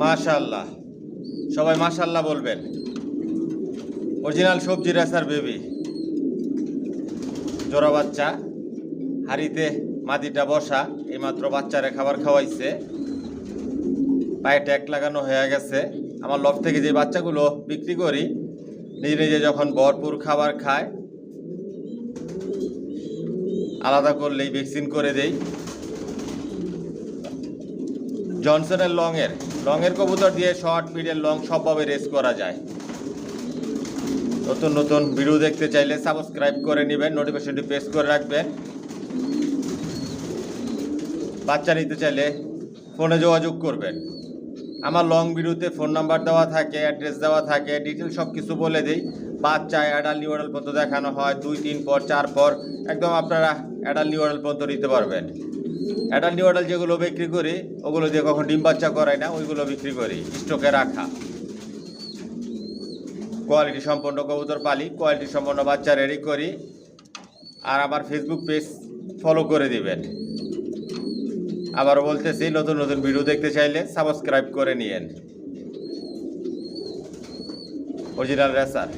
মাশাআল্লাহ, সবাই মাশাআল্লাহ বলবেন। অরিজিনাল সবজি রেসার বেবি, জোড়া বাচ্চা, হাড়িতে মাটিটা বসা, এইমাত্র বাচ্চারে খাবার খাওয়াইছে, পায়ে ট্যাগ লাগানো হয়ে গেছে। আমার লফট থেকে যে বাচ্চাগুলো বিক্রি করি, নিজে নিজে যখন ভরপুর খাবার খায়, আলাদা করলেই ভ্যাকসিন করে দেই। জনসনের লংয়ের কবুতর দিয়ে শর্ট, মিডল, লং সবভাবে রেস করা যায়। নতুন নতুন ভিডিও দেখতে চাইলে সাবস্ক্রাইব করে নেবেন, নোটিফিকেশনটি প্রেস করে রাখবেন। বাচ্চা নিতে চাইলে ফোনে যোগাযোগ করবেন। আমার লং ভিডিওতে ফোন নাম্বার দেওয়া থাকে, অ্যাড্রেস দেওয়া থাকে, ডিটেল সব কিছু বলে দিই। বাচ্চা অ্যাডাল নিউ অ্যাডাল পর্যন্ত দেখানো হয়, 2, 3 পর 4 পর একদম আপনারা অ্যাডাল নিউ অ্যাডাল পর্যন্ত নিতে পারবেন। অ্যাডাল নিউ অ্যাডাল যেগুলো বিক্রি করি ওগুলো দিয়ে কখন ডিম বাচ্চা করাই না, ওইগুলো বিক্রি করি স্টকে রাখা। কোয়ালিটি সম্পন্ন কবুতর পালি, কোয়ালিটি সম্পন্ন বাচ্চা রেডি করি। আর আমার ফেসবুক পেজ ফলো করে দিবেন। আবারও বলতেছি, নতুন নতুন ভিডিও দেখতে চাইলে সাবস্ক্রাইব করে নিয়েন। Original racer.